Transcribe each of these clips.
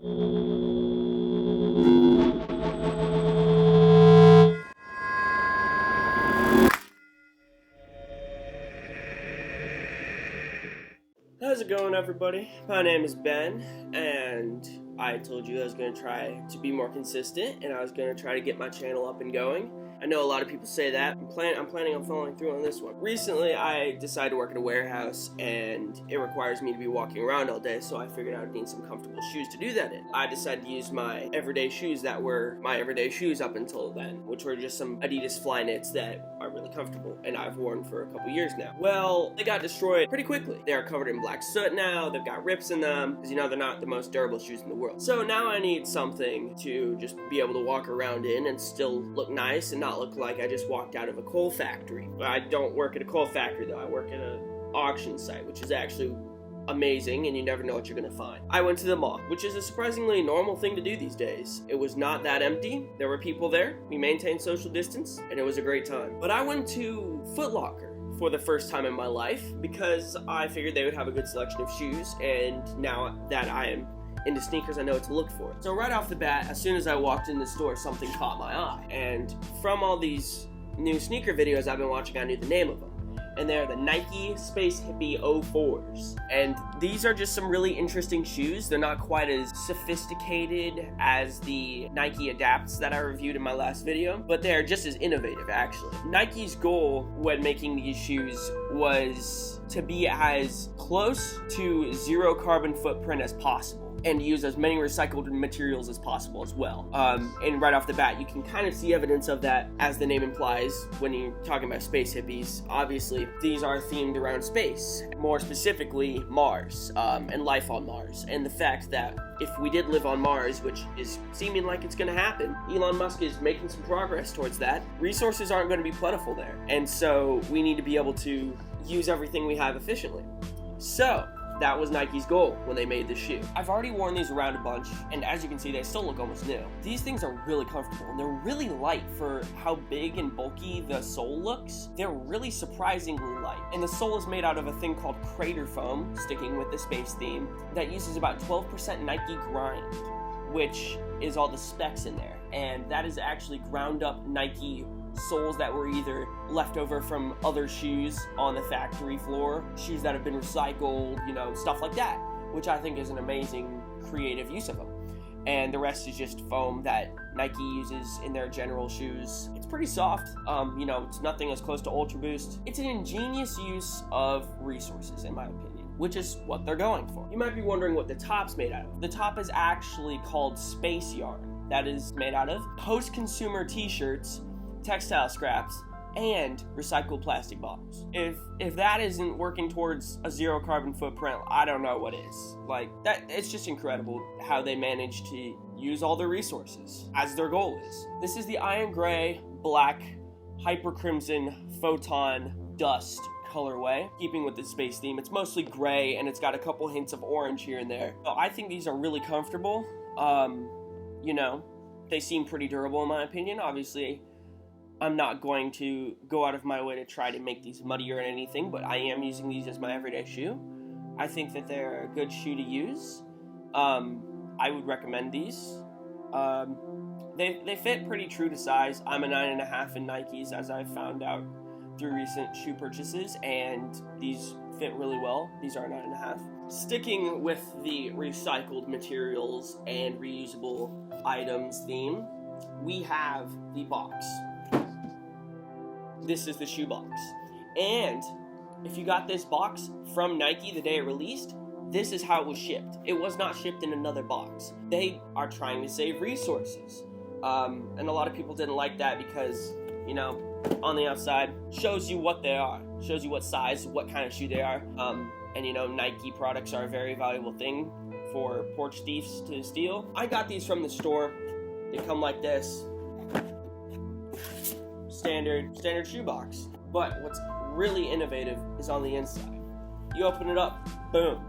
How's it going, everybody? My name is Ben, and I told you I was going to try to be more consistent, and I was going to try to get my channel up and going. I know a lot of people say that. I'm planning on following through on this one. Recently, I decided to work in a warehouse, and it requires me to be walking around all day, so I figured I would need some comfortable shoes to do that in. I decided to use my everyday shoes that were my everyday shoes up until then, which were just some Adidas Flyknits that are really comfortable, and I've worn for a couple years now. Well, they got destroyed pretty quickly. They are covered in black soot now, they've got rips in them, because they're not the most durable shoes in the world. So now I need something to just be able to walk around in and still look nice and not look like I just walked out of a coal factory. I don't work at a coal factory though, I work at an auction site, which is actually amazing, and you never know what you're gonna find. I went to the mall, which is a surprisingly normal thing to do these days. It was not that empty. There were people there. We maintained social distance, and it was a great time. But I went to Foot Locker for the first time in my life because I figured they would have a good selection of shoes, and now that I am into sneakers, I know what to look for. So right off the bat, as soon as I walked in the store, something caught my eye. And from all these new sneaker videos I've been watching, I knew the name of them. And they're the Nike Space Hippie 04s. And these are just some really interesting shoes. They're not quite as sophisticated as the Nike Adapts that I reviewed in my last video, but they're just as innovative, actually. Nike's goal when making these shoes was to be as close to zero carbon footprint as possible, and use as many recycled materials as possible as well. And right off the bat, you can kind of see evidence of that, as the name implies, when you're talking about space hippies. Obviously, these are themed around space, more specifically Mars, and life on Mars, and the fact that if we did live on Mars, which is seeming like it's gonna happen, Elon Musk is making some progress towards that, resources aren't gonna be plentiful there, and so we need to be able to use everything we have efficiently. So that was Nike's goal when they made this shoe. I've already worn these around a bunch, and as you can see, they still look almost new. These things are really comfortable, and they're really light for how big and bulky the sole looks. They're really surprisingly light. And the sole is made out of a thing called crater foam, sticking with the space theme, that uses about 12% Nike grind, which is all the specs in there. And that is actually ground up Nike soles that were either left over from other shoes on the factory floor, shoes that have been recycled, stuff like that, which I think is an amazing creative use of them. And the rest is just foam that Nike uses in their general shoes. It's pretty soft, it's nothing as close to Ultra Boost. It's an ingenious use of resources, in my opinion, which is what they're going for. You might be wondering what the top's made out of. The top is actually called space yarn. That is made out of post-consumer t-shirts, textile scraps, and recycled plastic bottles. If that isn't working towards a zero carbon footprint, I don't know what is. Like, that, it's just incredible how they manage to use all their resources as their goal is. This is the iron gray, black, hyper crimson, photon, dust colorway, keeping with the space theme. It's mostly gray, and it's got a couple hints of orange here and there. So I think these are really comfortable. They seem pretty durable in my opinion. Obviously, I'm not going to go out of my way to try to make these muddy or anything, but I am using these as my everyday shoe. I think that they're a good shoe to use. I would recommend these. They fit pretty true to size. I'm a 9.5 in Nikes, as I've found out through recent shoe purchases, and these fit really well. These are 9.5. Sticking with the recycled materials and reusable items theme, we have the box. This is the shoe box. And if you got this box from Nike the day it released, this is how it was shipped. It was not shipped in another box. They are trying to save resources. And a lot of people didn't like that because, on the outside, shows you what they are. Shows you what size, what kind of shoe they are. And Nike products are a very valuable thing for porch thieves to steal. I got these from the store. They come like this. Standard shoebox. But what's really innovative is on the inside. You open it up, boom.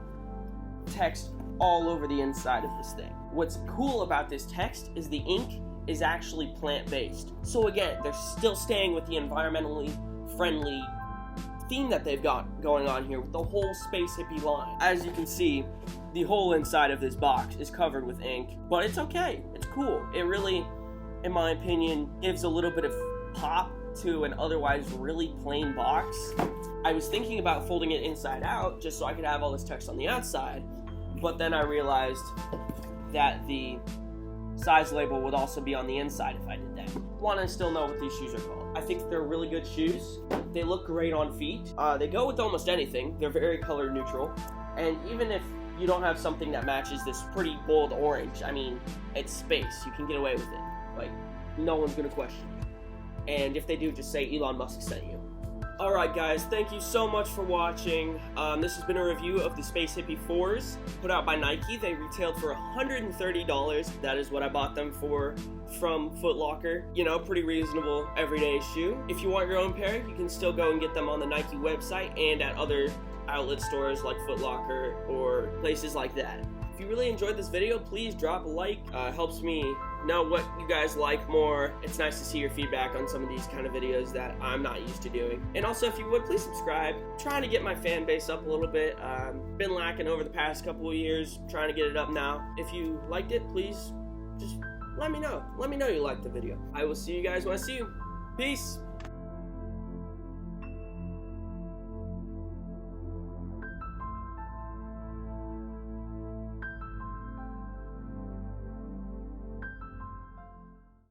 Text all over the inside of this thing. What's cool about this text is the ink is actually plant-based. So again, they're still staying with the environmentally friendly theme that they've got going on here with the whole Space Hippie line. As you can see, the whole inside of this box is covered with ink, but it's okay. It's cool. It really, in my opinion, gives a little bit of pop to an otherwise really plain box. I was thinking about folding it inside out just so I could have all this text on the outside, but then I realized that the size label would also be on the inside if I did that. Want to still know what these shoes are called. I think they're really good shoes. They look great on feet. They go with almost anything. They're very color neutral. And even if you don't have something that matches this pretty bold orange, I mean, it's space. You can get away with it. Like, no one's gonna question you. And if they do, just say Elon Musk sent you. Alright guys, thank you so much for watching. This has been a review of the Space Hippie 4s put out by Nike. They retailed for $130. That is what I bought them for from Foot Locker. You know, pretty reasonable everyday shoe. If you want your own pair, you can still go and get them on the Nike website and at other outlet stores like Foot Locker or places like that. If you really enjoyed this video, please drop a like. Helps me know what you guys like more. It's nice to see your feedback on some of these kind of videos that I'm not used to doing. And also, if you would, please subscribe. I'm trying to get my fan base up a little bit. Been lacking over the past couple of years. Trying to get it up now. If you liked it, please just let me know. Let me know you liked the video. I will see you guys when I see you. Peace.